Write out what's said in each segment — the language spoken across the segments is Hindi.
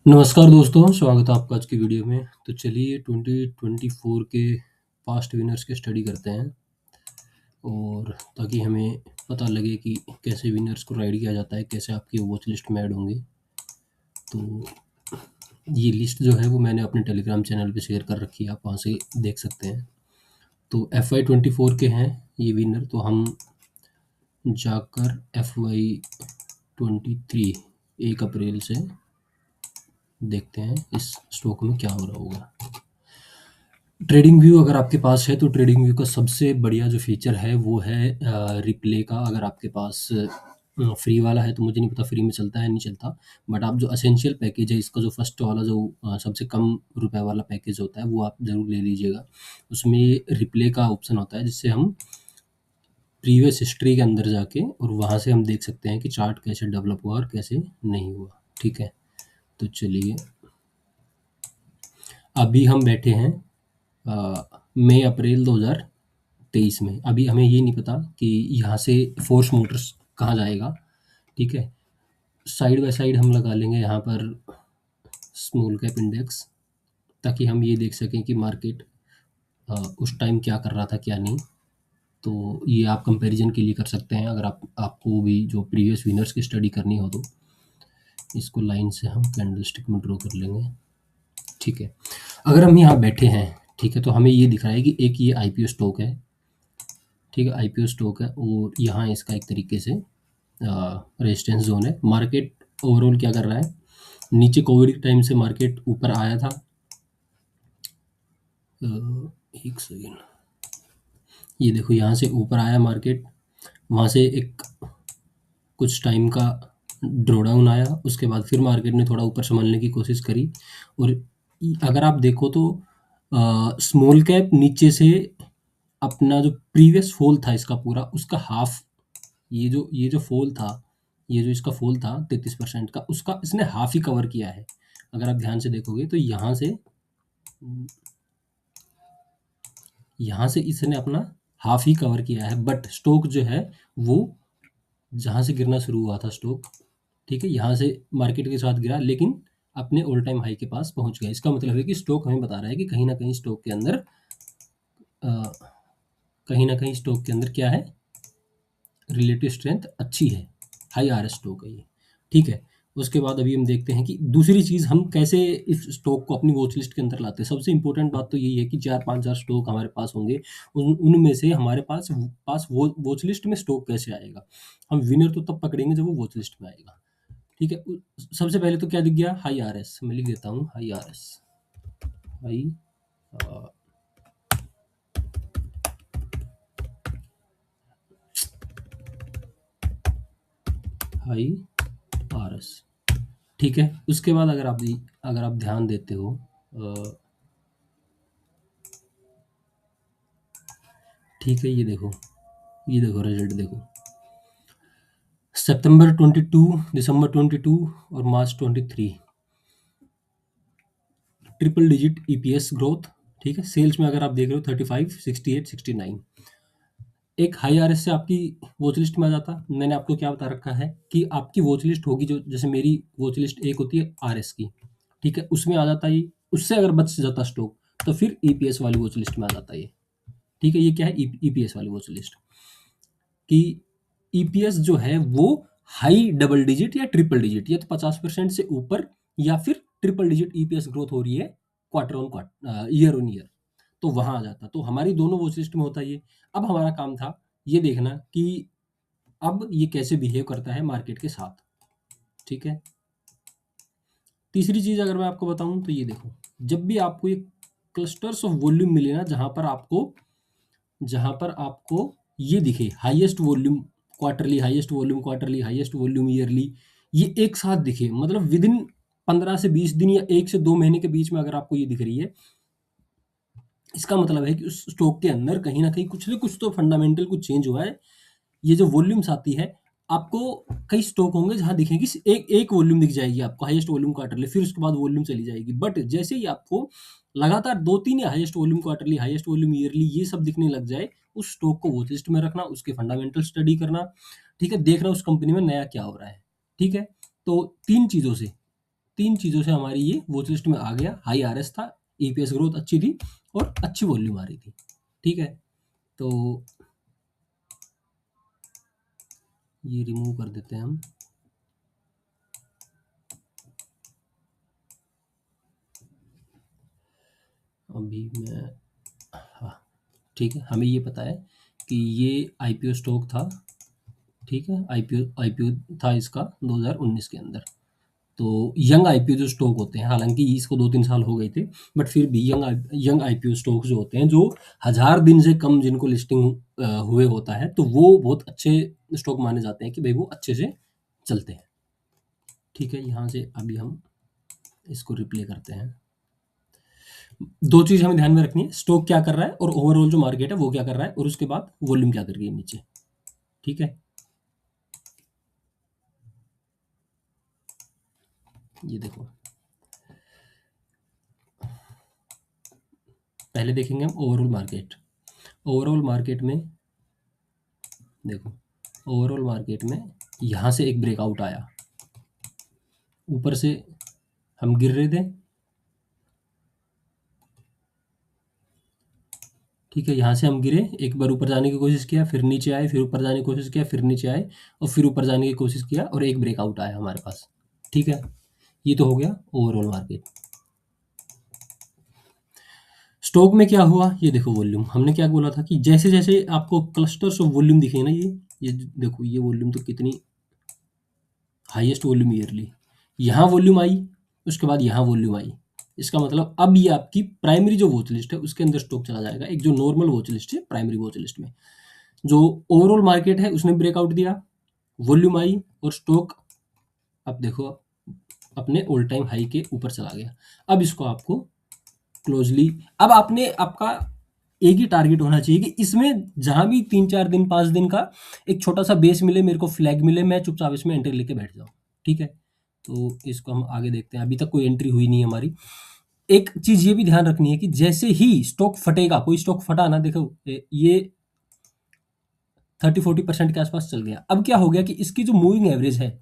नमस्कार दोस्तों, स्वागत है आपका आज की वीडियो में। तो चलिए 2024 के पास्ट विनर्स की स्टडी करते हैं और ताकि हमें पता लगे कि कैसे विनर्स को राइड किया जाता है, कैसे आपकी वॉच लिस्ट में ऐड होंगे। तो ये लिस्ट जो है वो मैंने अपने टेलीग्राम चैनल पे शेयर कर रखी है, आप वहाँ से देख सकते हैं। तो FY24 के हैं ये विनर, तो हम जाकर FY23 1 अप्रैल से देखते हैं इस स्टॉक में क्या हो रहा होगा। ट्रेडिंग व्यू अगर आपके पास है तो ट्रेडिंग व्यू का सबसे बढ़िया जो फीचर है वो है रिप्ले का। अगर आपके पास फ्री वाला है तो मुझे नहीं पता फ्री में चलता है नहीं चलता, बट आप जो असेंशियल पैकेज है इसका जो फर्स्ट वाला जो सबसे कम रुपए वाला पैकेज होता है वो आप ज़रूर ले लीजिएगा। उसमें रिप्ले का ऑप्शन होता है जिससे हम प्रीवियस हिस्ट्री के अंदर जाके और वहाँ से हम देख सकते हैं कि चार्ट कैसे डेवलप हुआ और कैसे नहीं हुआ। ठीक है, तो चलिए अभी हम बैठे हैं मई अप्रैल 2023 में। अभी हमें ये नहीं पता कि यहाँ से फोर्स मोटर्स कहाँ जाएगा। ठीक है, साइड बाय साइड हम लगा लेंगे यहाँ पर स्मॉल कैप इंडेक्स, ताकि हम ये देख सकें कि मार्केट उस टाइम क्या कर रहा था क्या नहीं। तो ये आप कंपैरिजन के लिए कर सकते हैं। अगर आपको भी जो प्रीवियस विनर्स की स्टडी करनी हो तो इसको लाइन से हम कैंडलस्टिक में ड्रॉ कर लेंगे। ठीक है, अगर हम यहाँ बैठे हैं, ठीक है, तो हमें ये दिख रहा है कि एक ये IPO स्टॉक है। ठीक है, IPO स्टॉक है और यहाँ इसका एक तरीके से रेजिस्टेंस जोन है। मार्केट ओवरऑल क्या कर रहा है, नीचे कोविड के टाइम से मार्केट ऊपर आया था। एक सेकेंड, ये देखो यहाँ से ऊपर आया मार्केट, वहाँ से एक कुछ टाइम का ड्रॉडाउन आया, उसके बाद फिर मार्केट ने थोड़ा ऊपर संभालने की कोशिश करी। और अगर आप देखो तो स्मॉल कैप नीचे से अपना जो प्रीवियस फॉल था इसका पूरा, उसका हाफ, ये जो फॉल था, ये जो इसका फॉल था 33% का, उसका इसने हाफ ही कवर किया है। अगर आप ध्यान से देखोगे तो यहाँ से इसने अपना हाफ ही कवर किया है, बट स्टॉक जो है वो जहाँ से गिरना शुरू हुआ था स्टॉक, ठीक है, यहाँ से मार्केट के साथ गिरा लेकिन अपने ऑल टाइम हाई के पास पहुंच गया। इसका मतलब है कि स्टॉक हमें बता रहा है कि कहीं ना कहीं स्टॉक के अंदर क्या है, रिलेटिव स्ट्रेंथ अच्छी है, हाई RS स्टॉक है ये। ठीक है, उसके बाद अभी हम देखते हैं कि दूसरी चीज़ हम कैसे इस स्टॉक को अपनी वॉच लिस्ट के अंदर लाते हैं। सबसे इंपॉर्टेंट बात तो यही है कि 4-5 स्टॉक हमारे पास होंगे, उनमें से हमारे पास वॉच लिस्ट में स्टॉक कैसे आएगा। हम विनर तो तब पकड़ेंगे जब वो वॉच लिस्ट में आएगा। ठीक है, सबसे पहले तो क्या दिख गया, हाई RS। मैं लिख देता हूँ हाई RS, हाई RS। ठीक है, उसके बाद अगर आप ध्यान देते हो, ठीक है, ये देखो रिजल्ट देखो, सितंबर 22, दिसंबर 22 और मार्च 23 ट्रिपल डिजिट EPS ग्रोथ। ठीक है, सेल्स में अगर आप देख रहे हो 35, 68, 69, एक हाई RS से आपकी वॉच लिस्ट में आ जाता। मैंने आपको क्या बता रखा है कि आपकी वॉच लिस्ट होगी, जो जैसे मेरी वॉच लिस्ट एक होती है RS की, ठीक है, उसमें आ जाता ये। उससे अगर बच जाता स्टॉक तो फिर EPS वाली वॉच लिस्ट में आ जाता ये। ठीक है, ये क्या है, EPS वाली वॉच लिस्ट की EPS जो है वो हाई डबल डिजिट या ट्रिपल डिजिट, या तो 50% से ऊपर या फिर ट्रिपल डिजिट EPS ग्रोथ हो रही है quarter on quarter, year on year, तो वहां आ जाता। तो हमारी दोनों वॉच लिस्ट में होता है ये। अब हमारा काम था ये देखना कि अब ये कैसे बिहेव करता है मार्केट के साथ। ठीक है, तीसरी चीज अगर मैं आपको बताऊं तो ये देखो, जब भी आपको ये क्लस्टर्स ऑफ वॉल्यूम मिले ना, जहां पर आपको ये दिखे highest volume quarterly, highest volume quarterly, highest volume yearly, ये एक साथ दिखे, मतलब विद इन 15 से 20 दिन या 1 से 2 महीने के बीच में अगर आपको ये दिख रही है, इसका मतलब है कि उस स्टॉक के अंदर कहीं ना कहीं कुछ ना कुछ तो फंडामेंटल कुछ चेंज हुआ है। ये जो वॉल्यूम्स आती है, आपको कई स्टॉक होंगे जहां दिखेंगे एक एक वॉल्यूम दिख जाएगी आपको, हाईएस्ट वॉल्यूम क्वार्टरली, फिर उसके बाद वॉल्यूम चली जाएगी। बट जैसे ही आपको लगातार 2-3 या highest volume quarterly, highest volume yearly, ये सब दिखने लग जाए, उस स्टॉक को वॉच लिस्ट में रखना, उसके फंडामेंटल स्टडी करना। ठीक है, देखना उस कंपनी में नया क्या हो रहा है। ठीक है, तो तीन 3 चीज़ों से हमारी ये वॉच लिस्ट में आ गया। हाई आरएस था, ईपीएस ग्रोथ अच्छी थी और अच्छी वॉल्यूम आ रही थी। ठीक है, तो ये रिमूव कर देते हैं हम। अभी मैं, हाँ ठीक है, हमें ये पता है कि ये आईपीओ स्टॉक था। ठीक है, आईपीओ था इसका 2019 के अंदर। तो यंग आईपीओ जो स्टॉक होते हैं, हालांकि इसको 2-3 साल हो गए थे, बट फिर भी यंग आईपीओ स्टॉक जो होते हैं, जो 1000 दिन से कम जिनको लिस्टिंग हुए होता है, तो वो बहुत अच्छे स्टॉक माने जाते हैं कि भाई वो अच्छे से चलते हैं। ठीक है, यहाँ से अभी हम इसको रिप्ले करते हैं। 2 चीज़ हमें ध्यान में रखनी है, स्टॉक क्या कर रहा है और ओवरऑल जो मार्केट है वो क्या कर रहा है, और उसके बाद वॉल्यूम क्या कर रही है नीचे। ठीक है, ये देखो, पहले देखेंगे हम ओवरऑल मार्केट। ओवरऑल मार्केट में देखो, ओवरऑल मार्केट में यहाँ से एक ब्रेकआउट आया, ऊपर से हम गिर रहे थे। ठीक है, यहाँ से हम गिरे, एक बार ऊपर जाने की कोशिश किया, फिर नीचे आए, फिर ऊपर जाने की कोशिश किया, फिर नीचे आए, और फिर ऊपर जाने की कोशिश किया, और एक ब्रेकआउट आया हमारे पास। ठीक है, ये तो हो गया ओवरऑल मार्केट। स्टॉक में क्या हुआ, ये देखो वॉल्यूम, हमने क्या बोला था कि जैसे जैसे आपको क्लस्टर्स ऑफ वॉल्यूम दिखे ना, ये देखो, ये वॉल्यूम तो कितनी हाईएस्ट वॉल्यूम ईयरली, यहाँ वॉल्यूम आई, उसके बाद यहाँ वॉल्यूम आई। इसका मतलब अब ये आपकी प्राइमरी जो वॉच लिस्ट है उसके अंदर स्टॉक चला जाएगा। एक जो नॉर्मल वॉच लिस्ट है, प्राइमरी वॉच लिस्ट में जो ओवरऑल मार्केट है उसने ब्रेकआउट दिया, वॉल्यूम आई, और स्टॉक अब देखो अपने ऑल टाइम हाई के ऊपर चला गया। अब इसको आपको क्लोजली, अब आपने आपका एक ही टारगेट होना चाहिए कि इसमें जहां भी 3-4 दिन 5 दिन का एक छोटा सा बेस मिले, मेरे को फ्लैग मिले, मैं चुपचाप इसमें एंट्री लेके बैठ जाऊं। ठीक है, तो इसको हम आगे देखते हैं। अभी तक कोई एंट्री हुई नहीं है हमारी। एक चीज ये भी ध्यान रखनी है कि जैसे ही स्टॉक फटेगा, कोई स्टॉक फटा ना, देखो ये 30-40% के आसपास चल गया। अब क्या हो गया कि इसकी जो मूविंग एवरेज है,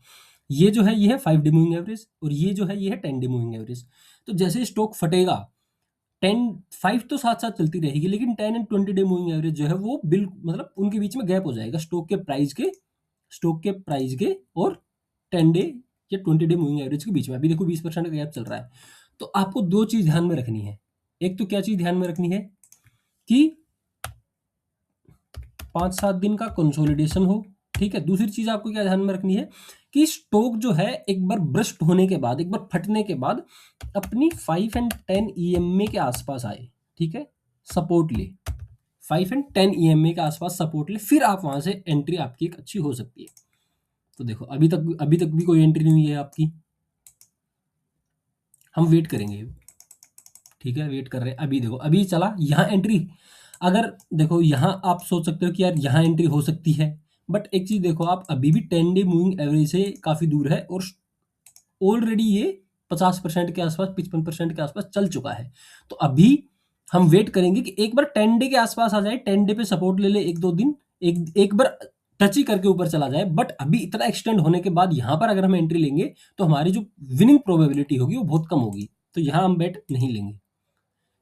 ये जो है ये है 5 डे मूविंग एवरेज, और ये जो है ये है 10 डे मूविंग एवरेज। तो जैसे स्टॉक फटेगा, 5 तो साथ साथ चलती रहेगी, लेकिन 10 एंड 20 डे मूविंग एवरेज जो है वो मतलब उनके बीच में गैप हो जाएगा, स्टॉक के प्राइस के और 10 डे या 20 डे मूविंग एवरेज के बीच में। अभी देखो 20% का गैप चल रहा है। तो आपको 2 चीज ध्यान में रखनी है। एक तो क्या चीज ध्यान में रखनी है कि 5-7 दिन का कंसोलिडेशन हो। ठीक है, दूसरी चीज आपको क्या ध्यान में रखनी है कि स्टॉक जो है एक बार ब्रस्ट होने के बाद, एक बार फटने के बाद अपनी 5 एंड 10 ईएमए के आसपास आए। ठीक है, सपोर्ट ले, 5 एंड 10 ईएमए के आसपास सपोर्ट ले, फिर आप वहां से एंट्री आपकी एक अच्छी हो सकती है। तो देखो अभी तक भी कोई एंट्री नहीं है आपकी, हम वेट करेंगे। ठीक है, वेट कर रहे हैं। अभी देखो, अभी चला यहाँ एंट्री, अगर देखो यहाँ आप सोच सकते हो कि यार यहाँ एंट्री हो सकती है, बट एक चीज देखो, आप अभी भी 10 डे मूविंग एवरेज से काफी दूर है, और ऑलरेडी ये 50% के आसपास, 55% के आसपास चल चुका है। तो अभी हम वेट करेंगे कि एक बार 10 डे के आसपास आ जाए, 10 डे पे सपोर्ट ले ले, 1-2 दिन, एक बार टच ही करके ऊपर चला जाए। बट अभी इतना एक्सटेंड होने के बाद यहाँ पर अगर हम एंट्री लेंगे तो हमारी जो विनिंग प्रोबेबिलिटी होगी वो बहुत कम होगी, तो यहाँ हम बेट नहीं लेंगे।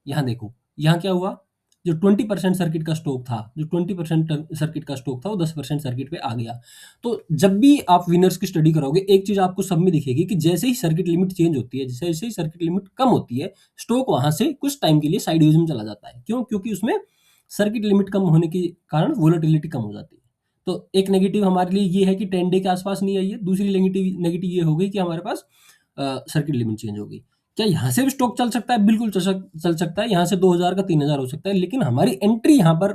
यहाँ देखो, यहाँ क्या हुआ, जो 20% सर्किट का स्टॉक था, जो 20% सर्किट का स्टॉक था, वो 10% सर्किट पे आ गया। तो जब भी आप विनर्स की स्टडी करोगे, एक चीज आपको सब में दिखेगी कि जैसे ही सर्किट लिमिट चेंज होती है, जैसे ही सर्किट लिमिट कम होती है, स्टॉक वहां से कुछ टाइम के लिए साइडवेज में चला जाता है। क्यों? क्योंकि उसमें सर्किट लिमिट कम होने के कारण वोलेटिलिटी कम हो जाती है। तो एक नेगेटिव हमारे लिए ये है कि 10 डे के आसपास नहीं आई है। दूसरी नेगेटिव ये हो गई कि हमारे पास सर्किट लिमिट चेंज हो गई। क्या यहाँ से भी स्टॉक चल सकता है? बिल्कुल चल सकता है। यहाँ से 2000 का 3000 हो सकता है, लेकिन हमारी एंट्री यहाँ पर,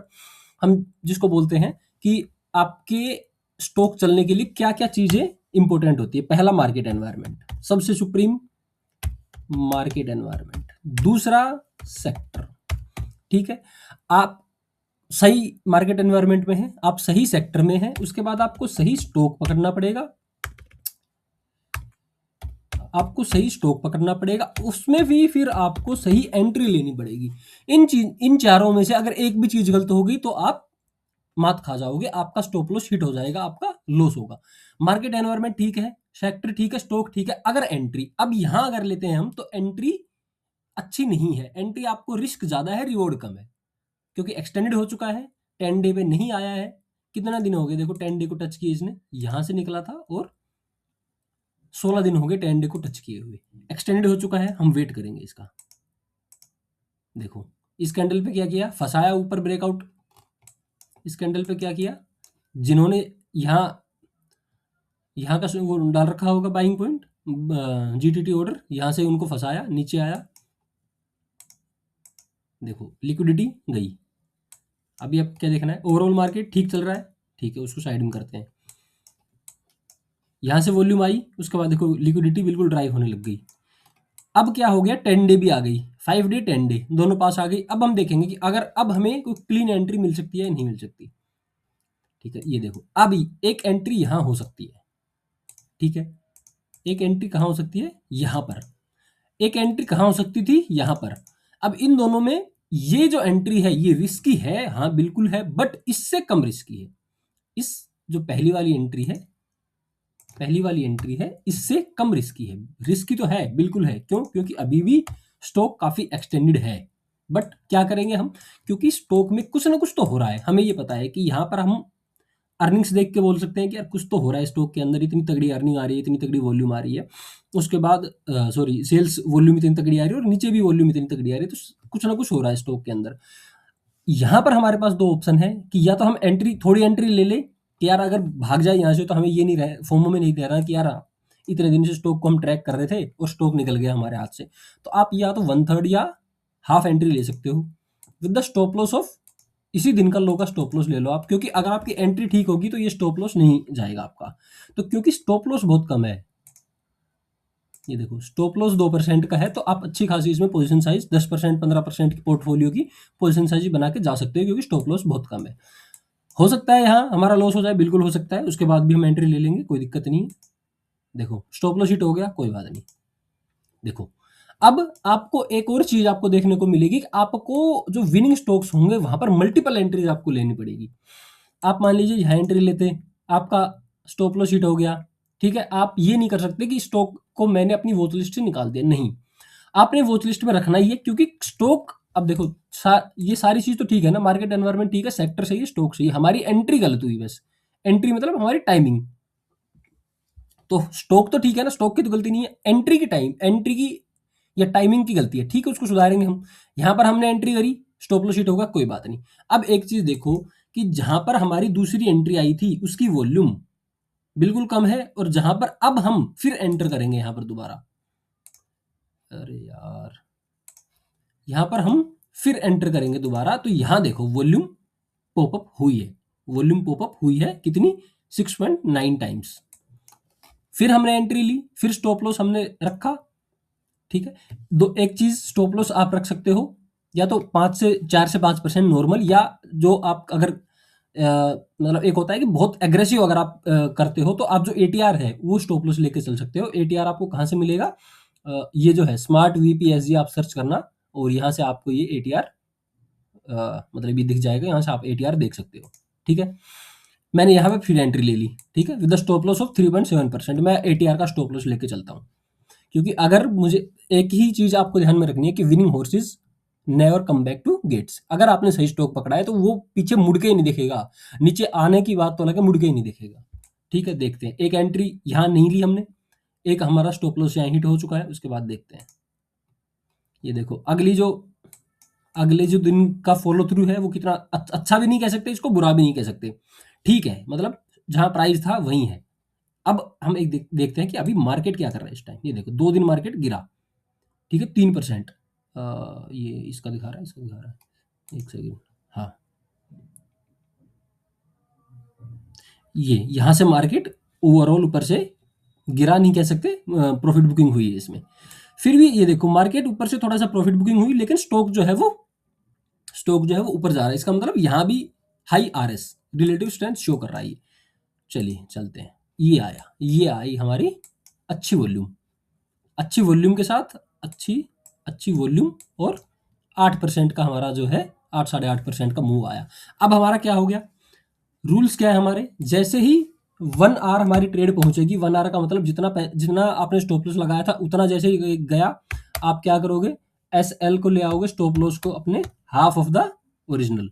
हम जिसको बोलते हैं कि आपके स्टॉक चलने के लिए क्या क्या चीजें इंपॉर्टेंट होती है। पहला, मार्केट एनवायरनमेंट, सबसे सुप्रीम मार्केट एनवायरनमेंट। दूसरा, सेक्टर। ठीक है, आप सही मार्केट एनवायरनमेंट में हैं, आप सही सेक्टर में हैं, उसके बाद आपको सही स्टॉक पकड़ना पड़ेगा, उसमें भी फिर आपको सही एंट्री लेनी पड़ेगी। इन चारों में से अगर एक भी चीज गलत होगी तो आप मात खा जाओगे, आपका स्टॉप लॉस हिट हो जाएगा, आपका लॉस होगा। मार्केट एनवायरनमेंट ठीक है, सेक्टर ठीक है, स्टॉक ठीक है। अगर एंट्री अब यहां अगर लेते हैं हम, तो एंट्री अच्छी नहीं है। एंट्री आपको रिस्क ज्यादा है, रिवॉर्ड कम है, क्योंकि एक्सटेंडेड हो चुका है, 10 डे पे नहीं आया है। कितना दिन हो गए, देखो 10 डे को टच किए इसने, यहां से निकला था, और 16 दिन हो गए 10 डे को टच किए हुए। एक्सटेंडेड हो चुका है, हम वेट करेंगे इसका। देखो इस कैंडल पे क्या किया, फंसाया ऊपर ब्रेकआउट। इस कैंडल पे क्या किया, जिन्होंने यहाँ यहाँ का वो डाल रखा होगा बाइंग पॉइंट, जीटीटी ऑर्डर, यहां से उनको फंसाया, नीचे आया, देखो लिक्विडिटी गई। अभी अब क्या देखना है, ओवरऑल मार्केट ठीक चल रहा है, ठीक है, उसको साइड में करते हैं। यहां से वॉल्यूम आई, उसके बाद देखो लिक्विडिटी बिल्कुल ड्राई होने लग गई। अब क्या हो गया, 10 डे भी आ गई, 5 डे 10 डे दोनों पास आ गई। अब हम देखेंगे कि अगर अब हमें कोई क्लीन एंट्री मिल सकती है या नहीं मिल सकती। ठीक है, ये देखो अब एक एंट्री यहां हो सकती है, ठीक है, एक एंट्री कहां हो सकती है, यहां पर। एक एंट्री कहां हो सकती थी, यहां पर। अब इन दोनों में ये जो एंट्री है ये रिस्की है, हाँ बिल्कुल है, बट इससे कम रिस्की है। इस जो पहली वाली एंट्री है, पहली वाली एंट्री है, इससे कम रिस्की है। रिस्की तो है, बिल्कुल है, क्यों, क्योंकि अभी भी स्टॉक काफी एक्सटेंडेड है। बट क्या करेंगे हम, क्योंकि स्टॉक में कुछ ना कुछ तो हो रहा है, हमें ये पता है कि यहाँ पर हम अर्निंग्स देख के बोल सकते हैं कि यार कुछ तो हो रहा है स्टॉक के अंदर, इतनी तगड़ी अर्निंग आ रही है, इतनी तगड़ी वॉल्यूम आ रही है। उसके बाद सॉरी, सेल्स वॉल्यूम इतनी तगड़ी आ रही है, और नीचे भी वॉल्यूम इतनी तगड़ी आ रही है, तो कुछ ना कुछ हो रहा है स्टॉक के अंदर। यहाँ पर हमारे पास दो ऑप्शन है कि या तो हम एंट्री, थोड़ी एंट्री ले ले कि यार अगर भाग जाए यहाँ से, तो हमें ये नहीं रहे, फोमो में नहीं दे रहा कि यार इतने दिन से स्टॉक को हम ट्रैक कर रहे थे और स्टॉक निकल गया हमारे हाथ से। तो आप या तो 1/3 या हाफ एंट्री ले सकते हो with the stop loss of, इसी दिन का लो का स्टॉप लॉस ले लो आप, क्योंकि अगर आपकी एंट्री ठीक होगी तो ये स्टॉप लॉस नहीं जाएगा आपका। तो क्योंकि स्टॉप लॉस बहुत कम है, ये देखो स्टॉप लॉस 2% का है, तो आप अच्छी खासी इसमें पोजीशन साइज 10% 15% की पोर्टफोलियो की पोजीशन साइज बना के जा सकते हो, क्योंकि स्टॉप लॉस बहुत कम है। हो सकता है यहाँ हमारा लॉस हो जाए, बिल्कुल हो सकता है, उसके बाद भी हम एंट्री ले लेंगे, कोई दिक्कत नहीं है। देखो स्टॉप लॉस हिट हो गया, कोई बात नहीं। देखो अब आपको एक और चीज आपको देखने को मिलेगी कि आपको जो विनिंग स्टॉक्स होंगे वहां पर मल्टीपल एंट्रीज आपको लेनी पड़ेगी। आप मान लीजिए यहाँ एंट्री लेते, आपका स्टॉप लॉस हिट हो गया, ठीक है, आप ये नहीं कर सकते कि स्टॉक को मैंने अपनी वॉच लिस्ट से निकाल दिया, नहीं, आपने वॉच लिस्ट में रखना ही है, क्योंकि स्टॉक, अब देखो ये सारी चीज तो ठीक है ना, मार्केट एनवायरनमेंट ठीक है, सेक्टर सही है, स्टॉक सही है, हमारी एंट्री गलत हुई बस। एंट्री मतलब हमारी टाइमिंग। तो स्टॉक तो ठीक है ना, स्टॉक की तो गलती नहीं है, एंट्री की टाइम, एंट्री की या टाइमिंग की गलती है, ठीक है, उसको सुधारेंगे हम। यहां पर हमने एंट्री करी, स्टॉप लॉस हिट होगा, कोई बात नहीं। अब एक चीज देखो कि जहां पर हमारी दूसरी एंट्री आई थी उसकी वॉल्यूम बिल्कुल कम है, और जहां पर अब हम फिर एंटर करेंगे यहां पर दोबारा, अरे यार, यहां पर हम फिर एंटर करेंगे दोबारा, तो यहां देखो वॉल्यूम पॉपअप हुई है, वॉल्यूम पॉपअप हुई है कितनी, 6.9 टाइम्स। फिर हमने एंट्री ली, फिर स्टॉप लॉस हमने रखा, ठीक है। दो, एक चीज स्टॉप लॉस आप रख सकते हो या तो 4 से 5% नॉर्मल, या जो आप अगर मतलब एक होता है कि बहुत एग्रेसिव अगर आप करते हो, तो आप जो एटीआर है वो स्टॉप लॉस लेके चल सकते हो। एटीआर आपको कहाँ से मिलेगा, ये जो है स्मार्ट वीपीएसजी आप सर्च करना, और यहाँ से आपको ये एटीआर मतलब ये दिख जाएगा, यहाँ से आप एटीआर देख सकते हो, ठीक है। मैंने यहाँ पे फिर एंट्री ले ली, ठीक है, with the stop loss of 3.7%। मैं एटीआर का स्टॉप लॉस लेके चलता हूँ, क्योंकि अगर मुझे एक ही चीज आपको ध्यान में रखनी है कि winning horses never come back to gates. अगर आपने सही स्टॉक पकड़ा है तो वो पीछे मुड़ के ही नहीं दिखेगा, नीचे आने की बात तो लगे, मुड़ के ही नहीं दिखेगा, ठीक है। देखते हैं, एक एंट्री यहाँ नहीं ली हमने, एक हमारा स्टॉप लॉस यहाँ हिट हो चुका है, उसके बाद देखते हैं। ये देखो अगले जो दिन का फॉलो थ्रू है वो कितना अच्छा भी नहीं कह सकते इसको, बुरा भी नहीं कह सकते, ठीक है, मतलब जहां प्राइस था वही है। अब हम एक देखते हैं कि अभी मार्केट क्या कर रहा है इस टाइम। ये देखो 2 दिन मार्केट गिरा, ठीक है, 3%। ये इसका दिखा रहा है, इसका दिखा रहा है, एक सेकेंड, हाँ, ये यहाँ से मार्केट ओवरऑल ऊपर से गिरा नहीं कह सकते, प्रॉफिट बुकिंग हुई है इसमें। फिर भी ये देखो मार्केट ऊपर से थोड़ा सा प्रॉफिट बुकिंग हुई, लेकिन स्टॉक जो है वो ऊपर जा रहा है, इसका मतलब यहाँ भी high RS relative strength show कर रहा है। चलिए चलते हैं, ये आई हमारी अच्छी वॉल्यूम, अच्छी वॉल्यूम के साथ अच्छी अच्छी वॉल्यूम, और 8% का हमारा जो है 8 साढ़े 8% का मूव आया। अब हमारा क्या हो गया, रूल्स क्या है हमारे, जैसे ही 1 आवर हमारी ट्रेड पहुंचेगी। 1 आवर का मतलब जितना आपने स्टॉप लॉस लगाया था उतना जैसे ही गया, आप क्या करोगे, एस एल को ले आओगे, स्टॉप लॉस को अपने हाफ ऑफ द ओरिजिनल,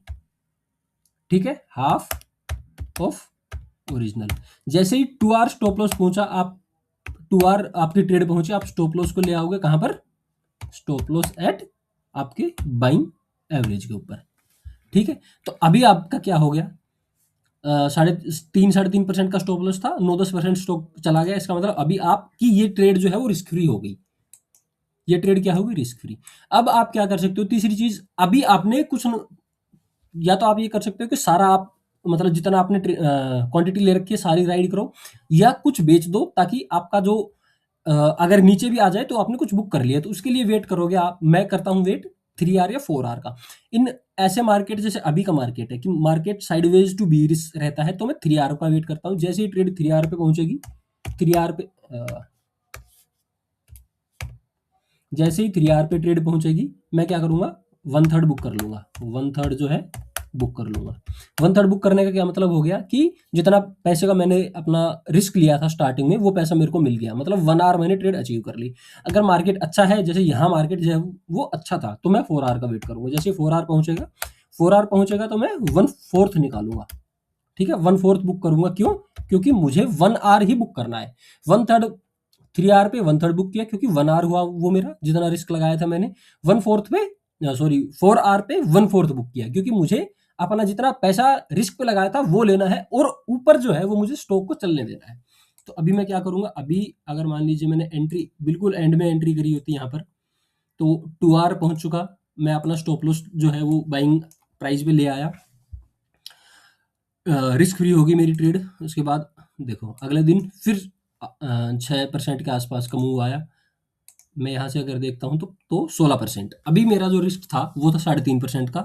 ठीक है, हाफ ऑफ ओरिजिनल। जैसे ही 2 आवर स्टॉप लॉस पहुंचा, आप 2 आवर आपकी ट्रेड पहुंची, आप स्टॉप लॉस को ले आओगे कहां पर, स्टॉप लॉस एट आपके बाइंग एवरेज के ऊपर, ठीक है। तो अभी आपका क्या हो गया, 3.5% का स्टॉप लॉस था, 9-10% स्टॉक चला गया, इसका मतलब अभी आपकी ये ट्रेड जो है वो रिस्क फ्री हो गई। ये ट्रेड क्या होगी, रिस्क फ्री। अब आप क्या कर सकते हो, तीसरी चीज, अभी आपने या तो आप ये कर सकते हो कि सारा आप मतलब जितना आपने क्वांटिटी ले रखी है सारी राइड करो, या कुछ बेच दो ताकि आपका जो अगर नीचे भी आ जाए तो आपने कुछ बुक कर लिया, तो उसके लिए वेट करोगे आप। मैं करता हूँ वेट 3 आवर या 4 आवर का। इन ऐसे मार्केट जैसे अभी का मार्केट है कि मार्केट साइडवेज टू बीरिश रहता है, तो मैं 3 आवर का वेट करता हूँ। जैसे ही ट्रेड 3 आवर पे पहुंचेगी, 3 आवर पे जैसे ही 3 आवर पे ट्रेड पहुंचेगी, मैं क्या करूंगा, 1/3 बुक कर लूंगा। 1/3 जो है बुक कर लूंगा। 1/3 बुक करने का क्या मतलब हो गया कि जितना पैसे का मैंने अपना रिस्क लिया था स्टार्टिंग में, वो पैसा मेरे को मिल गया, मतलब 1 आवर मैंने ट्रेड अचीव कर ली। अगर मार्केट अच्छा है, जैसे यहाँ मार्केट जो है वो अच्छा था, तो मैं 4 आवर का वेट करूंगा। जैसे 4 आवर पहुंचेगा, 4 आवर पहुंचेगा तो मैं 1/4 निकालूंगा, ठीक है, 1/4 बुक करूंगा। क्यों, क्योंकि मुझे 1 आवर ही बुक करना है। 1/3 3 आवर पे 1/3 बुक किया क्योंकि 1 आवर हुआ वो मेरा जितना रिस्क लगाया था मैंने। 1/4 पे सॉरी 4 आवर पे 1/4 बुक किया क्योंकि मुझे अपना जितना पैसा रिस्क पे लगाया था वो लेना है, और ऊपर जो है वो मुझे स्टॉक को चलने देना है। तो अभी मैं क्या करूंगा, अभी अगर मान लीजिए मैंने एंट्री बिल्कुल एंड में एंट्री करी होती यहाँ पर, तो 2 आवर पहुंच चुका, मैं अपना स्टॉप लॉस जो है वो बाइंग प्राइस पे ले आया, रिस्क फ्री होगी मेरी ट्रेड। उसके बाद देखो अगले दिन फिर 6% के आसपास का मूव आया। मैं यहाँ से अगर देखता हूँ तो 16%। अभी मेरा जो रिस्क था वो था 3.5% का,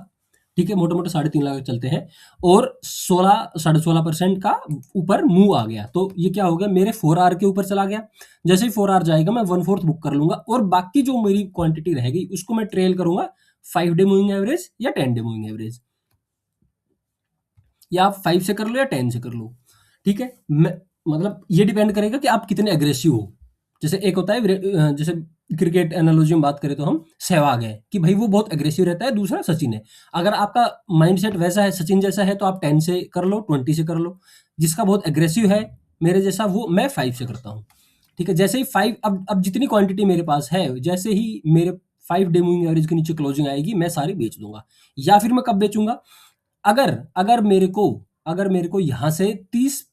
ठीक है, मोटे मोटे 3.5 लाख चलते हैं, और 16.5% का ऊपर मूव आ गया। तो ये क्या हो गया, मेरे 4 आवर के ऊपर चला गया। जैसे ही 4 आवर जाएगा मैं 1/4 बुक कर लूंगा, और बाकी जो मेरी क्वांटिटी रहेगी उसको मैं ट्रेल करूंगा 5 डे मूविंग एवरेज या 10 डे मूविंग एवरेज, या आप 5 से कर लो या 10 से कर लो, ठीक है। मतलब ये डिपेंड करेगा कि आप कितने एग्रेसिव हो। जैसे एक होता है जैसे क्रिकेट एनालॉजी में बात करें तो हम सहवाग है कि भाई वो बहुत एग्रेसिव रहता है, दूसरा सचिन है। अगर आपका माइंडसेट वैसा है, सचिन जैसा है, तो आप 10 से कर लो, 20 से कर लो। जिसका बहुत एग्रेसिव है मेरे जैसा, वो मैं 5 से करता हूँ, ठीक है। जैसे ही 5, अब जितनी क्वांटिटी मेरे पास है, जैसे ही मेरे 5 डे मूविंग एवरेज के नीचे क्लोजिंग आएगी, मैं सारी बेच दूंगा। या फिर मैं कब बेचूंगा, अगर अगर मेरे को यहाँ से 30,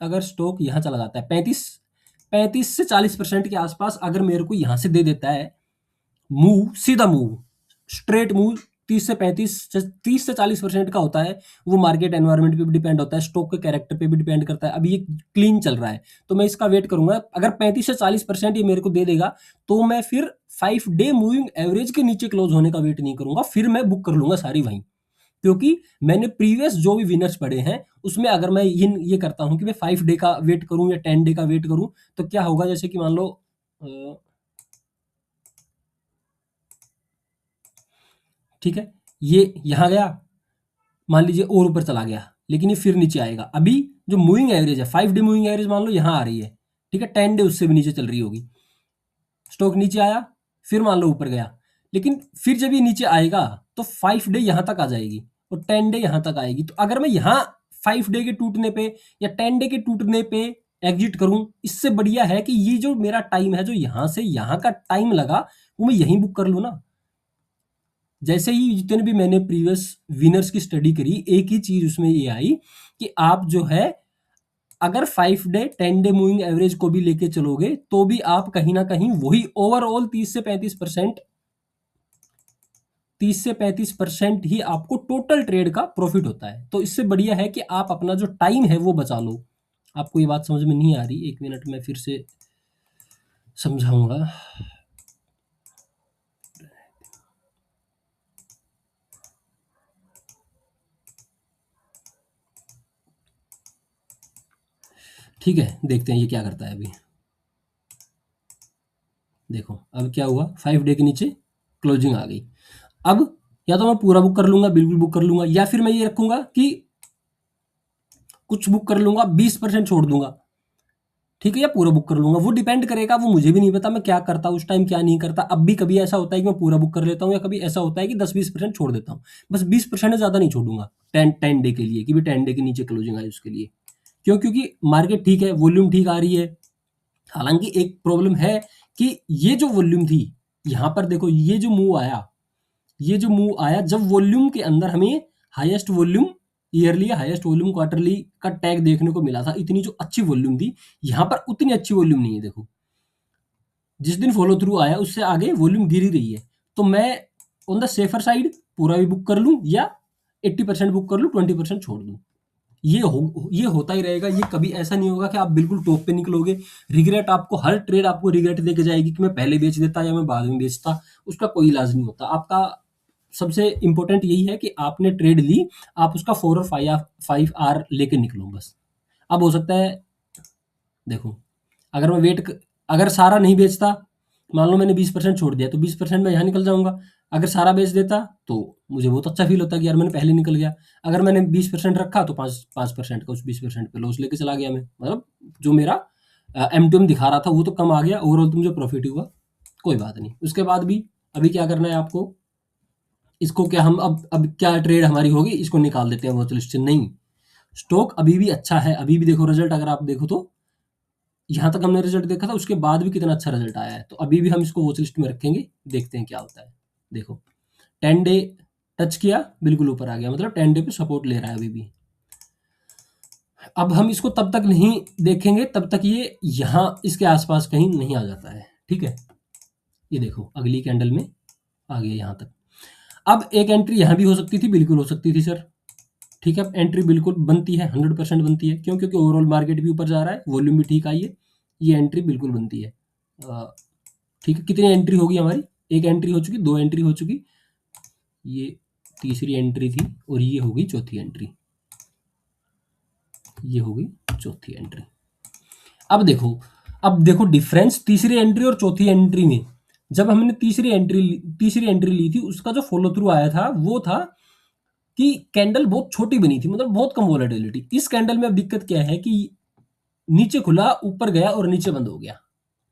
अगर स्टॉक यहाँ चला जाता है 35 से 40% के आसपास, अगर मेरे को यहाँ से दे देता है मूव, सीधा मूव, स्ट्रेट मूव, 30 से 40% का होता है। वो मार्केट एनवायरनमेंट पे भी डिपेंड होता है, स्टॉक के कैरेक्टर पे भी डिपेंड करता है। अभी ये क्लीन चल रहा है तो मैं इसका वेट करूंगा। अगर 35 से 40% ये मेरे को दे देगा, तो मैं फिर 5 डे मूविंग एवरेज के नीचे क्लोज होने का वेट नहीं करूंगा, फिर मैं बुक कर लूंगा सारी वहीं। क्योंकि मैंने प्रीवियस जो भी विनर्स पढ़े हैं उसमें अगर मैं ये करता हूं कि मैं 5 डे का वेट करूं या 10 डे का वेट करूं, तो क्या होगा, जैसे कि मान लो ठीक है, ये यहां गया, मान लीजिए और ऊपर चला गया, लेकिन ये फिर नीचे आएगा। अभी जो मूविंग एवरेज है, 5 डे मूविंग एवरेज मान लो यहां आ रही है, ठीक है, 10 डे उससे भी नीचे चल रही होगी। स्टॉक नीचे आया, फिर मान लो ऊपर गया, लेकिन फिर जब ये नीचे आएगा तो 5 डे यहां तक आ जाएगी और 10 डे यहां तक आएगी। तो अगर मैं यहाँ 5 डे के टूटने पे या 10 डे के टूटने पे एग्जिट करूं, इससे बढ़िया है कि ये जो मेरा टाइम है, जो यहां से यहां का टाइम लगा, वो मैं यहीं बुक कर लूं ना। जैसे ही जितने भी मैंने प्रीवियस विनर्स की स्टडी करी, एक ही चीज उसमें ये आई कि आप जो है अगर 5 डे 10 डे मूविंग एवरेज को भी लेके चलोगे, तो भी आप कहीं ना कहीं वही ओवरऑल 30 से 35% ही आपको टोटल ट्रेड का प्रॉफिट होता है। तो इससे बढ़िया है कि आप अपना जो टाइम है वो बचा लो। आपको ये बात समझ में नहीं आ रही, 1 मिनट में फिर से समझाऊंगा। ठीक है, देखते हैं ये क्या करता है अभी। देखो अब क्या हुआ, 5 डे के नीचे क्लोजिंग आ गई। अब या तो मैं पूरा बुक कर लूंगा, बिल्कुल बुक कर लूंगा, या फिर मैं ये रखूंगा कि कुछ बुक कर लूंगा, 20% छोड़ दूंगा, ठीक है, या पूरा बुक कर लूंगा, वो डिपेंड करेगा, वो मुझे भी नहीं पता मैं क्या करता उस टाइम क्या नहीं करता। अब भी कभी ऐसा होता है कि मैं पूरा बुक कर लेता हूँ, या कभी ऐसा होता है कि 10-20% छोड़ देता हूँ। बस 20% ज्यादा नहीं छोड़ूंगा 10 डे के लिए, कि भी 10 डे के नीचे क्लोजिंग आई उसके लिए। क्यों? क्योंकि मार्केट ठीक है, वॉल्यूम ठीक आ रही है। हालांकि एक प्रॉब्लम है कि ये जो वॉल्यूम थी, यहाँ पर देखो ये जो मूव आया, ये जो मूव आया जब वॉल्यूम के अंदर हमें highest volume yearly, highest volume quarterly का टैग देखने को मिला था, इतनी जो अच्छी वॉल्यूम थी, यहाँ पर उतनी अच्छी वॉल्यूम नहीं है। देखो जिस दिन फॉलो थ्रू आया उससे आगे वॉल्यूम गिर ही रही है। तो मैं ऑन द सेफर साइड पूरा भी बुक कर लूं, या 80% बुक कर लूं, 20% छोड़ दूं। ये होता ही रहेगा। ये कभी ऐसा नहीं होगा कि आप बिल्कुल टॉप पे निकलोगे। रिग्रेट आपको, हर ट्रेड आपको रिग्रेट देके जाएगी कि मैं पहले बेच देता या मैं बाद में बेचता। उसका कोई इलाज नहीं होता। आपका सबसे इंपॉर्टेंट यही है कि आपने ट्रेड ली, आप उसका 4 और 5 आर लेके निकलो बस। अब हो सकता है, देखो अगर मैं अगर सारा नहीं बेचता, मान लो मैंने 20% छोड़ दिया, तो 20% मैं यहाँ निकल जाऊंगा। अगर सारा बेच देता तो मुझे बहुत अच्छा फील होता कि यार मैंने पहले निकल गया। अगर मैंने 20% रखा तो 5% का उस 20% पे लॉस लेके चला गया मैं। मतलब जो मेरा एम दिखा रहा था वो तो कम आ गया, ओवरऑल तो मुझे प्रॉफिट हुआ, कोई बात नहीं। उसके बाद भी अभी क्या करना है आपको, इसको क्या हम अब क्या ट्रेड हमारी होगी, इसको निकाल देते हैं वॉच लिस्ट से। नहीं, स्टॉक अभी भी अच्छा है। अभी भी देखो रिजल्ट, अगर आप देखो तो यहाँ तक हमने रिजल्ट देखा था, उसके बाद भी कितना अच्छा रिजल्ट आया है। तो अभी भी हम इसको वॉच लिस्ट में रखेंगे, देखते हैं क्या होता है। देखो 10 डे टच किया, बिल्कुल ऊपर आ गया, मतलब 10 डे पे सपोर्ट ले रहा है अभी भी। अब हम इसको तब तक नहीं देखेंगे तब तक ये यहाँ इसके आसपास कहीं नहीं आ जाता है, ठीक है। ये देखो अगली कैंडल में आ गया यहाँ तक। अब एक एंट्री यहाँ भी हो सकती थी, बिल्कुल हो सकती थी सर, ठीक है। अब एंट्री बिल्कुल बनती है, 100% बनती है। क्यों? क्योंकि ओवरऑल मार्केट भी ऊपर जा रहा है, वॉल्यूम भी ठीक आई है, ये एंट्री बिल्कुल बनती है। ठीक है, कितनी एंट्री होगी हमारी? एक एंट्री हो चुकी, 2 एंट्री हो चुकी, ये तीसरी एंट्री थी, और ये होगी चौथी एंट्री, ये होगी चौथी एंट्री। अब देखो डिफरेंस तीसरी एंट्री और चौथी एंट्री में। जब हमने तीसरी एंट्री ली थी, उसका जो फॉलो थ्रू आया था वो था कि कैंडल बहुत छोटी बनी थी, मतलब बहुत कम वॉलेटिलिटी। इस कैंडल में अब दिक्कत क्या है कि नीचे खुला, ऊपर गया और नीचे बंद हो गया,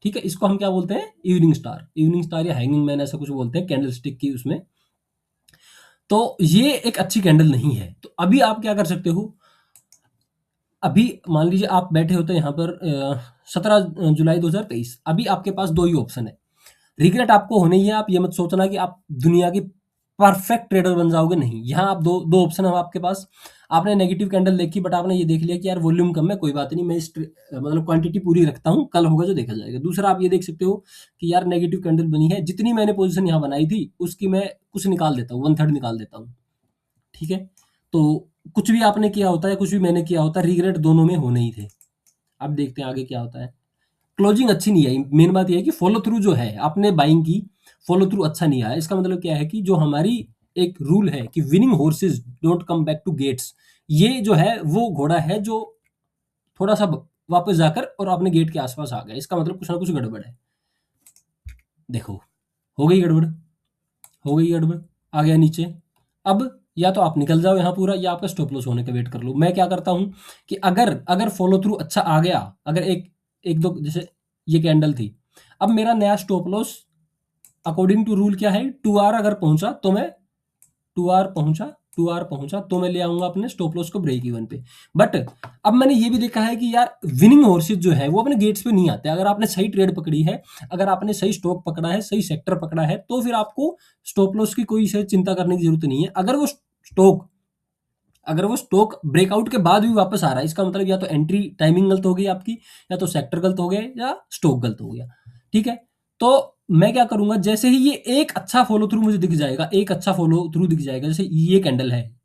ठीक है। इसको हम क्या बोलते हैं? इवनिंग स्टार या हैंगिंग मैन, ऐसा कुछ बोलते हैं कैंडल स्टिक की उसमें। तो ये एक अच्छी कैंडल नहीं है। तो अभी आप क्या कर सकते हो, अभी मान लीजिए आप बैठे होते हैं यहाँ पर 17 जुलाई 2023। अभी आपके पास दो ही ऑप्शन है। रिग्रेट आपको होने ही है। आप ये मत सोचना कि आप दुनिया की परफेक्ट ट्रेडर बन जाओगे, नहीं। यहाँ आप दो दो ऑप्शन है आपके पास। आपने नेगेटिव कैंडल देखी, बट आपने ये देख लिया कि यार वॉल्यूम कम है, कोई बात नहीं, मैं मतलब क्वांटिटी पूरी रखता हूँ, कल होगा जो देखा जाएगा। दूसरा आप ये देख सकते हो कि यार नेगेटिव कैंडल बनी है, जितनी मैंने पोजीशन यहाँ बनाई थी उसकी मैं कुछ निकाल देता हूँ, 1/3 निकाल देता हूँ, ठीक है। तो कुछ भी आपने किया होता है, कुछ भी मैंने किया होता है, रिग्रेट दोनों में होने ही थे। अब देखते हैं आगे क्या होता है। क्लोजिंग अच्छी नहीं आई। मेन बात यह है कि फॉलो थ्रू जो है, आपने बाइंग की, फॉलो थ्रू अच्छा नहीं आया। इसका मतलब क्या है कि जो हमारी एक रूल है कि winning horses don't come back to gates, ये जो है वो घोड़ा है जो थोड़ा सा वापस जाकर और अपने गेट के आसपास आ गया। इसका मतलब कुछ ना कुछ गड़बड़ है। देखो हो गई गड़बड़, हो गई गड़बड़, आ गया नीचे। अब या तो आप निकल जाओ यहाँ पूरा, या आपका स्टॉप लॉस होने का वेट कर लो। मैं क्या करता हूँ कि अगर अगर फॉलो थ्रू अच्छा आ गया, अगर एक एक दो, जैसे ये कैंडल थी, अब मेरा नया stop loss according to rule क्या है, 2 आर अगर पहुंचा तो मैं 2 आर पहुंचा तो मैं ले आऊंगा अपने स्टॉप लॉस को ब्रेक इवन पे। बट अब मैंने ये भी देखा है कि यार विनिंग हॉर्सेस जो है वो अपने गेट्स पे नहीं आते। अगर आपने सही ट्रेड पकड़ी है, अगर आपने सही स्टॉक पकड़ा है, सही सेक्टर पकड़ा है, तो फिर आपको स्टॉप लॉस की कोई से चिंता करने की जरूरत नहीं है। अगर वो स्टॉक ब्रेकआउट के बाद भी वापस आ रहा है, इसका मतलब या तो एंट्री टाइमिंग गलत हो गई आपकी, या तो सेक्टर गलत हो गया, या स्टॉक गलत हो गया, ठीक है। तो मैं क्या करूंगा, जैसे ही ये एक अच्छा फॉलो थ्रू मुझे दिख जाएगा, एक अच्छा फॉलो थ्रू दिख जाएगा, जैसे ये कैंडल है,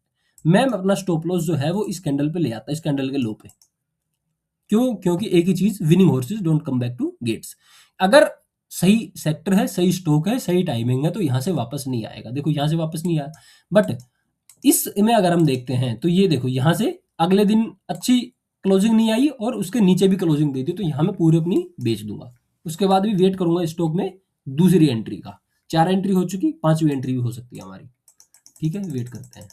मैं अपना स्टॉप लॉस जो है वो इस कैंडल पे ले आता, इस कैंडल के लो पे। क्यों? क्योंकि एक ही चीज, winning horses don't come back to gates. अगर सही सेक्टर है, सही स्टॉक है, सही टाइमिंग है, तो यहां से वापस नहीं आएगा। देखो यहां से वापस नहीं आया। बट इसमें अगर हम देखते हैं तो ये देखो यहां से अगले दिन अच्छी क्लोजिंग नहीं आई, और उसके नीचे भी क्लोजिंग दे दी, तो यहां मैं पूरी अपनी बेच दूंगा। उसके बाद भी वेट करूंगा स्टॉक में दूसरी एंट्री का। 4 एंट्री हो चुकी, 5वीं एंट्री भी हो सकती है हमारी, ठीक है। वेट करते हैं।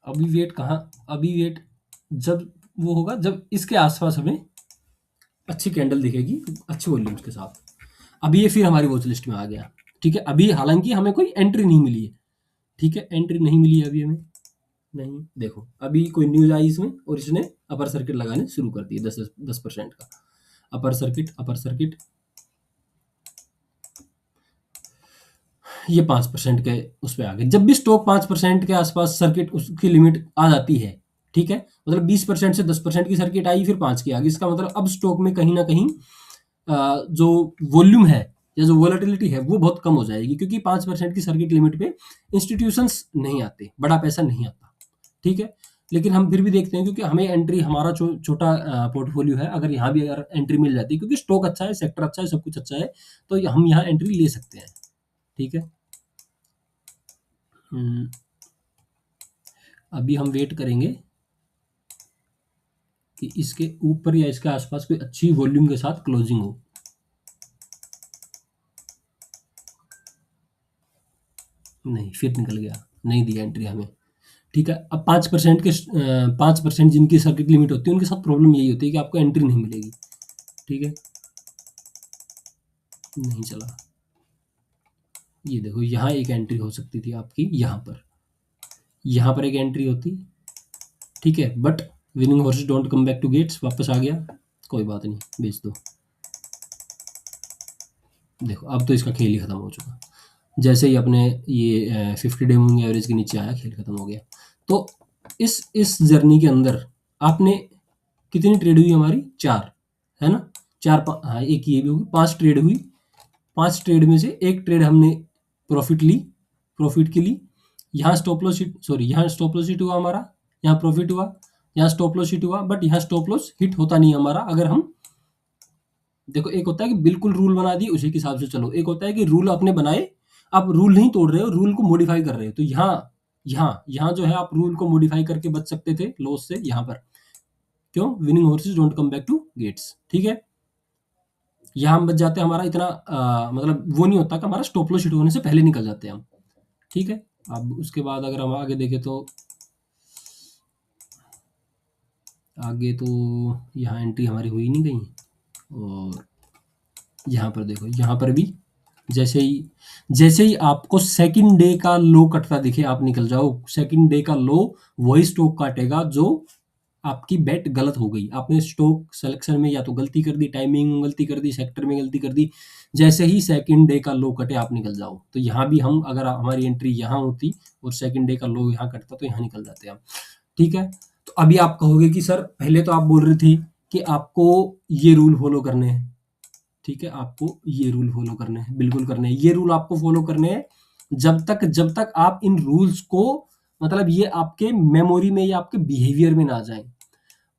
अभी वेट कहाँ, अभी वेट जब वो होगा जब इसके आसपास हमें अच्छी कैंडल दिखेगी अच्छे वॉल्यूम्स के साथ। अभी ये फिर हमारी वॉच लिस्ट में आ गया। ठीक है, अभी हालांकि हमें कोई एंट्री नहीं मिली है। ठीक है, एंट्री नहीं मिली है अभी हमें, नहीं देखो अभी कोई न्यूज आई इसमें और इसने अपर सर्किट लगाने शुरू कर दिए 10% का अपर सर्किट ये 5% के उस पे आ गए। जब भी स्टॉक 5% के आसपास सर्किट उसकी लिमिट आ जाती है, ठीक है, मतलब 20% से 10% की सर्किट आई फिर 5 की आ गई, इसका मतलब अब स्टॉक में कहीं ना कहीं जो वॉल्यूम है या जो वोलेटिलिटी है वो बहुत कम हो जाएगी, क्योंकि 5% की सर्किट लिमिट पे इंस्टीट्यूशंस नहीं आते, बड़ा पैसा नहीं आता। ठीक है, लेकिन हम फिर भी देखते हैं क्योंकि हमें एंट्री, हमारा छोटा पोर्टफोलियो है, अगर यहाँ भी अगर एंट्री मिल जाती है क्योंकि स्टॉक अच्छा है, सेक्टर अच्छा है, सब कुछ अच्छा है, तो हम यहाँ एंट्री ले सकते हैं। ठीक है, अभी हम वेट करेंगे कि इसके ऊपर या इसके आसपास कोई अच्छी वॉल्यूम के साथ क्लोजिंग हो। नहीं, फिर निकल गया, नहीं दिया एंट्री हमें। ठीक है, अब 5% के 5% जिनकी सर्किट लिमिट होती है उनके साथ प्रॉब्लम यही होती है कि आपको एंट्री नहीं मिलेगी। ठीक है, नहीं चला। ये देखो यहाँ एक एंट्री हो सकती थी आपकी, यहाँ पर एक एंट्री होती। ठीक है, but winning horses don't come back to gates, वापस आ गया, कोई बात नहीं, बेच दो। देखो अब तो इसका खेल ही खत्म हो चुका, जैसे ही अपने ये 50 डे मूविंग एवरेज के नीचे आया खेल खत्म हो गया। तो इस जर्नी के अंदर आपने कितनी ट्रेड हुई हमारी, 4 है ना, हाँ एक ये भी होगी, 5 ट्रेड हुई। 5 ट्रेड में से एक ट्रेड हमने प्रॉफिट की ली। यहाँ स्टॉप लॉस हिट, सॉरी यहाँ स्टॉप लॉस हिट हुआ हमारा, यहाँ प्रॉफिट हुआ, यहाँ स्टॉप लॉस हिट हुआ, बट यहाँ स्टॉप लॉस हिट होता नहीं हमारा। अगर हम देखो, एक होता है कि बिल्कुल रूल बना दिए उसी के हिसाब से चलो, एक होता है कि रूल आपने बनाए, आप रूल नहीं तोड़ रहे हो, रूल को मॉडिफाई कर रहे हो। तो यहाँ जो है आप रूल को मॉडिफाई करके बच सकते थे लॉस से, यहाँ पर क्यों, winning horses don't come back to gates. ठीक है, यहाँ हम बच जाते हैं, हमारा इतना मतलब वो नहीं होता कि हमारा स्टॉप लॉस हिट होने से पहले निकल जाते हैं हम। ठीक है, अब उसके बाद अगर हम आगे देखें तो आगे तो यहाँ एंट्री हमारी हुई नहीं गई। और यहाँ पर देखो, यहाँ पर भी जैसे ही आपको सेकंड डे का लो कटता दिखे आप निकल जाओ। सेकंड डे का लो वही स्टॉक काटेगा जो आपकी बेट गलत हो गई, आपने स्टॉक सिलेक्शन में या तो गलती कर दी, टाइमिंग में गलती कर दी, सेक्टर में गलती कर दी। जैसे ही सेकंड डे का लो कटे आप निकल जाओ। तो यहाँ भी हम, अगर हमारी एंट्री यहाँ होती और सेकंड डे का लो यहाँ कटता तो यहाँ निकल जाते हम। ठीक है, तो अभी आप कहोगे कि सर पहले तो आप बोल रहे थे कि आपको ये रूल फॉलो करने हैं। ठीक है, आपको ये रूल फॉलो करने हैं, बिल्कुल करने हैं, ये रूल आपको फॉलो करने हैं जब तक आप इन रूल्स को, मतलब ये आपके मेमोरी में या आपके बिहेवियर में ना जाए।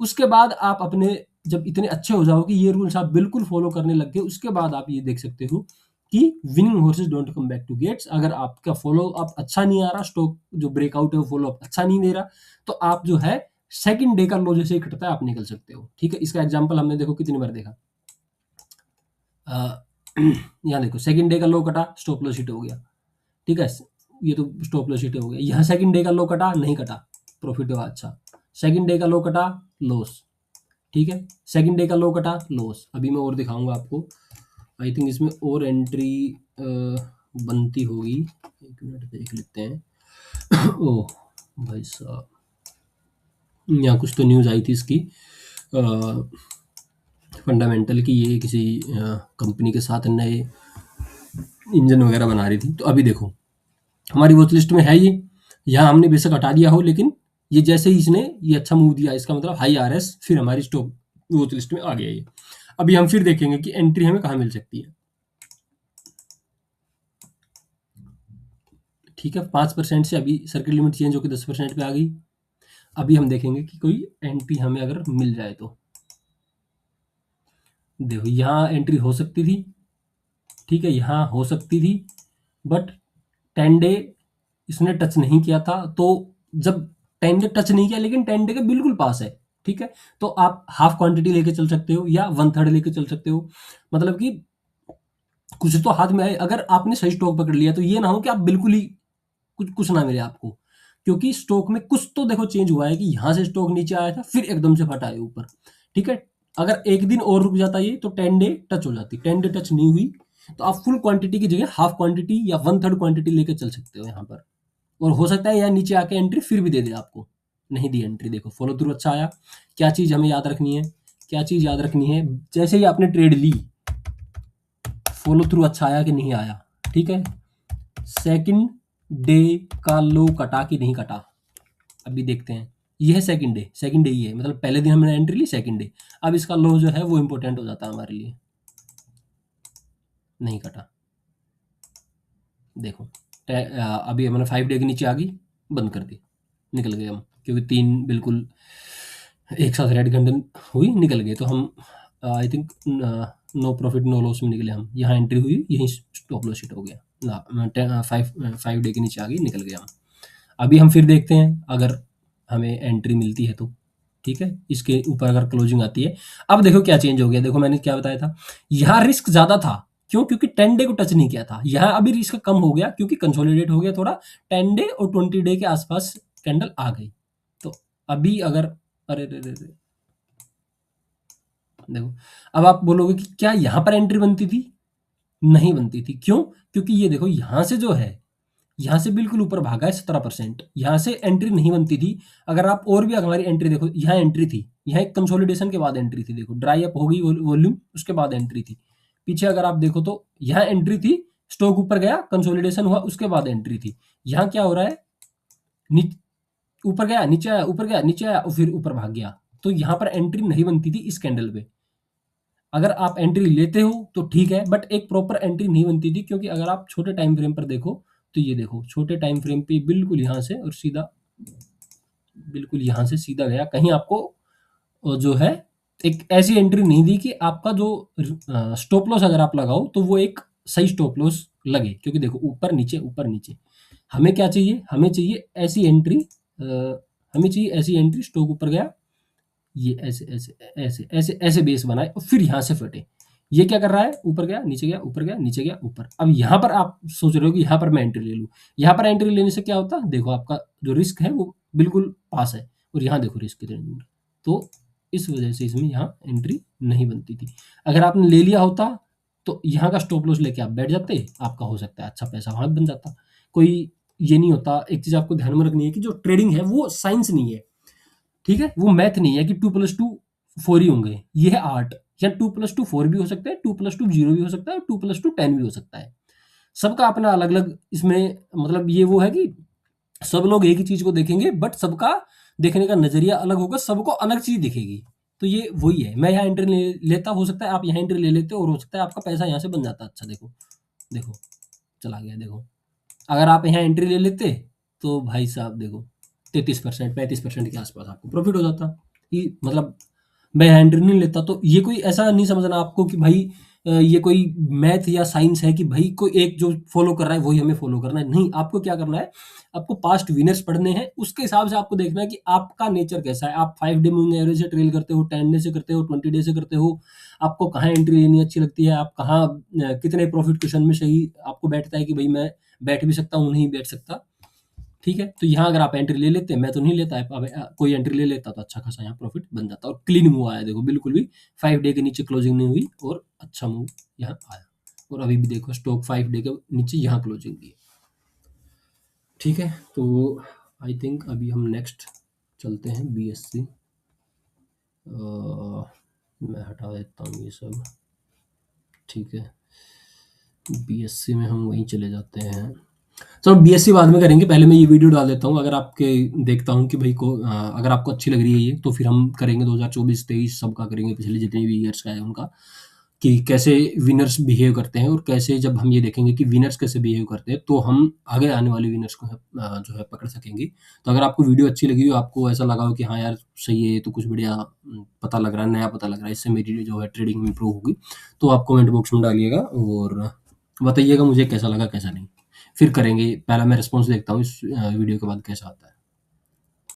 उसके बाद आप अपने, जब इतने अच्छे हो जाओ कि ये रूल्स आप बिल्कुल फॉलो करने लग गए, उसके बाद आप ये देख सकते हो कि winning horses don't come back to gates. अगर आपका फॉलो अप अच्छा नहीं आ रहा, स्टॉक जो ब्रेकआउट है वो फॉलो अप अच्छा नहीं दे रहा, तो आप जो है सेकंड डे का लो जैसे ही कटता है आप निकल सकते हो। ठीक है, इसका एग्जांपल हमने देखो कितनी बार देखा। यहाँ देखो, सेकंड डे का लो कटा, स्टॉप लॉस हिट हो गया। ठीक है, ये तो स्टॉप लॉस हिट हो गया। यहाँ सेकंड डे का लो कटा, नहीं कटा, प्रॉफिट हुआ अच्छा। सेकंड डे का लो कटा, लॉस। ठीक है, सेकंड डे का लो कटा, लॉस। अभी मैं और दिखाऊंगा आपको, आई थिंक इसमें और एंट्री बनती होगी, एक मिनट देख लेते हैं। ओह भाई साहब, यहाँ कुछ तो न्यूज़ आई थी इसकी फंडामेंटल की, ये किसी कंपनी के साथ नए इंजन वगैरह बना रही थी। तो अभी देखो हमारी वॉच लिस्ट में है ये, यहाँ हमने बेशक हटा दिया हो, लेकिन ये जैसे ही इसने ये अच्छा मूव दिया, इसका मतलब हाई आरएस, फिर हमारी स्टॉक वॉच लिस्ट में आ गया ये। अभी हम फिर देखेंगे कि एंट्री हमें कहाँ मिल सकती है। ठीक है, 5% से अभी सर्किट लिमिट चेंज होकर 10% पे आ गई। अभी हम देखेंगे कि कोई एंट्री हमें अगर मिल जाए तो देखो, यहाँ एंट्री हो सकती थी। ठीक है, यहाँ हो सकती थी, बट 10 डे इसने टच नहीं किया था। तो जब 10 डे टच नहीं किया लेकिन 10 डे के बिल्कुल पास है, ठीक है, तो आप हाफ क्वांटिटी लेके चल सकते हो या 1/3 लेके चल सकते हो। मतलब कि कुछ तो हाथ में है। अगर आपने सही स्टॉक पकड़ लिया तो ये ना हो कि आप बिल्कुल ही कुछ कुछ ना मिले आपको, क्योंकि स्टॉक में कुछ तो देखो चेंज हुआ है कि यहाँ से स्टॉक नीचे आया था, फिर एकदम से फटा है ऊपर, ठीक है? अगर एक दिन और रुक जाता ये तो 10 डे टच हो जाती, 10 डे टच नहीं हुई, तो आप फुल क्वांटिटी की जगह हाफ क्वांटिटी या 1/3 क्वांटिटी लेके चल सकते हो यहाँ पर। और हो सकता है यहाँ नीचे आके एंट्री फिर भी दे दे आपको, नहीं दी एंट्री, देखो फॉलो थ्रू अच्छा आया। क्या चीज़ हमें याद रखनी है, क्या चीज़ याद रखनी है, जैसे ही आपने ट्रेड ली, फॉलो थ्रू अच्छा आया कि नहीं आया, ठीक है? सेकंड डे का लो कटा कि नहीं कटा, अभी देखते हैं। ये है सेकंड डे, सेकंड डे ये है, मतलब पहले दिन हमने एंट्री ली, सेकंड डे। अब इसका लो जो है वो इंपॉर्टेंट हो जाता है हमारे लिए, नहीं कटा, देखो अभी हमने 5 डे के नीचे आ गई, बंद कर दी, निकल गए हम, क्योंकि 3 बिल्कुल एक साथ रेड कैंडल हुई, निकल गए। तो हम I think no profit no loss में निकले हम। यहाँ एंट्री हुई, यहीं स्टॉप लॉस हिट हो गया ना, 5 डे के नीचे आ गई, निकल गए हम। अभी हम फिर देखते हैं अगर हमें एंट्री मिलती है तो, ठीक है? इसके ऊपर अगर क्लोजिंग आती है। अब देखो क्या चेंज हो गया, देखो मैंने क्या बताया था, यहाँ रिस्क ज़्यादा था, क्यों? क्योंकि 10 डे को टच नहीं किया था। यहाँ अभी रिस्क कम हो गया क्योंकि कंसोलिडेट हो गया थोड़ा, 10 डे और 20 डे के आसपास कैंडल आ गई। तो अभी अगर अरे रे रे रे, देखो अब आप बोलोगे कि क्या यहाँ पर एंट्री बनती थी? नहीं बनती थी, क्यों? क्योंकि ये देखो यहाँ से जो है, यहाँ से बिल्कुल ऊपर भागा है 17%, यहाँ से एंट्री नहीं बनती थी। अगर आप और भी हमारी एंट्री देखो, यहाँ एंट्री थी, यहाँ एक कंसोलिडेशन के बाद एंट्री थी, देखो ड्राई अप हो गई वॉल्यूम, उसके बाद एंट्री थी। पीछे अगर आप देखो तो यहाँ एंट्री थी, स्टॉक ऊपर गया, कंसोलिडेशन हुआ, उसके बाद एंट्री थी। यहाँ क्या हो रहा है, ऊपर गया नीचे आया, ऊपर गया नीचे आया और फिर ऊपर भाग गया। तो यहाँ पर एंट्री नहीं बनती थी इस कैंडल पे। अगर आप एंट्री लेते हो तो ठीक है, बट एक प्रॉपर एंट्री नहीं बनती थी, क्योंकि अगर आप छोटे टाइम फ्रेम पर देखो तो ये देखो छोटे टाइम फ्रेम पे बिल्कुल यहाँ से और सीधा, बिल्कुल यहाँ से सीधा गया, कहीं आपको जो है एक ऐसी एंट्री नहीं दी कि आपका जो स्टॉप लॉस अगर आप लगाओ तो वो एक सही स्टॉप लॉस लगे। क्योंकि देखो ऊपर नीचे, हमें क्या चाहिए, हमें चाहिए ऐसी एंट्री, हमें चाहिए ऐसी एंट्री, स्टॉक ऊपर गया, ये ऐसे ऐसे ऐसे ऐसे ऐसे बेस बनाए और फिर यहाँ से फटे। ये क्या कर रहा है, ऊपर गया नीचे गया, ऊपर गया नीचे गया, ऊपर। अब यहाँ पर आप सोच रहे हो कि यहाँ पर मैं एंट्री ले लूँ, यहाँ पर एंट्री लेने से क्या होता, देखो आपका जो रिस्क है वो बिल्कुल पास है, और यहाँ देखो रिस्क कितने दूर है। तो इस वजह से इसमें यहाँ एंट्री नहीं बनती थी। अगर आपने ले लिया होता तो यहाँ का स्टॉप लॉस लेके आप बैठ जाते, आपका हो सकता है अच्छा पैसा वहाँ बन जाता। कोई ये नहीं होता, एक चीज़ आपको ध्यान में रखनी है कि जो ट्रेडिंग है वो साइंस नहीं है, ठीक है? वो मैथ नहीं है कि 2+2 4 ही होंगे, ये है आर्ट। या 2+2 4 भी हो सकता है, 2+2 0 भी हो सकता है और 2+2 10 भी हो सकता है। सबका अपना अलग-अलग इसमें, मतलब ये वो है कि सब लोग एक ही चीज़ को देखेंगे, बट सबका देखने का नज़रिया अलग होगा, सबको अलग चीज़ दिखेगी। तो ये वही है, मैं यहाँ एंट्री लेता, हो सकता है आप यहाँ एंट्री ले लेते हो और हो सकता है आपका पैसा यहाँ से बन जाता। अच्छा देखो, देखो चला गया, देखो। अगर आप यहाँ एंट्री ले लेते तो भाई साहब देखो 33% 35% के आसपास आपको प्रॉफिट हो जाता। ये मतलब मैं यहाँ एंट्री नहीं लेता, तो ये कोई ऐसा नहीं समझना आपको कि भाई ये कोई मैथ या साइंस है कि भाई कोई एक जो फॉलो कर रहा है वही हमें फॉलो करना है। नहीं, आपको क्या करना है, आपको पास्ट विनर्स पढ़ने हैं, उसके हिसाब से आपको देखना है कि आपका नेचर कैसा है। आप 5 डे मूविंग एवरेज से ट्रेल करते हो, 10 डे से करते हो, 20 डे से करते हो, आपको कहाँ एंट्री लेनी अच्छी लगती है, आप कहाँ कितने प्रॉफिट क्वेश्चन में सही आपको बैठता है कि भाई मैं बैठ भी सकता हूँ, नहीं बैठ सकता, ठीक है? तो यहाँ अगर आप एंट्री ले लेते हैं, मैं तो नहीं लेता, अब कोई एंट्री ले लेता तो अच्छा खासा यहाँ प्रॉफिट बन जाता। और क्लीन मूव आया, देखो बिल्कुल भी 5 डे के नीचे क्लोजिंग नहीं हुई और अच्छा मूव यहाँ आया। और अभी भी देखो स्टॉक 5 डे के नीचे यहाँ क्लोजिंग दी, ठीक है? तो आई थिंक अभी हम नेक्स्ट चलते हैं BSC। मैं हटा देता हूँ ये सब, ठीक है? BSC में हम वहीं चले जाते हैं। चलो BSC बाद में करेंगे, पहले मैं ये वीडियो डाल देता हूँ। अगर आपके देखता हूँ कि भाई को अगर आपको अच्छी लग रही है ये, तो फिर हम करेंगे 2024-23 सबका करेंगे, पिछले जितने भी ईयर्स का है उनका, कि कैसे विनर्स बिहेव करते हैं, और कैसे जब हम ये देखेंगे कि विनर्स कैसे बिहेव करते हैं तो हम आगे आने वाले विनर्स को जो है पकड़ सकेंगे। तो अगर आपको वीडियो अच्छी लगी हो, आपको ऐसा लगा हो कि हाँ यार सही है, तो कुछ बढ़िया पता लग रहा है, नया पता लग रहा है, इससे मेरी जो है ट्रेडिंग इंप्रूव होगी, तो आप कमेंट बॉक्स में डालिएगा और बताइएगा मुझे कैसा लगा कैसा नहीं। फिर करेंगे, पहला मैं रिस्पॉन्स देखता हूँ इस वीडियो के बाद कैसा आता है।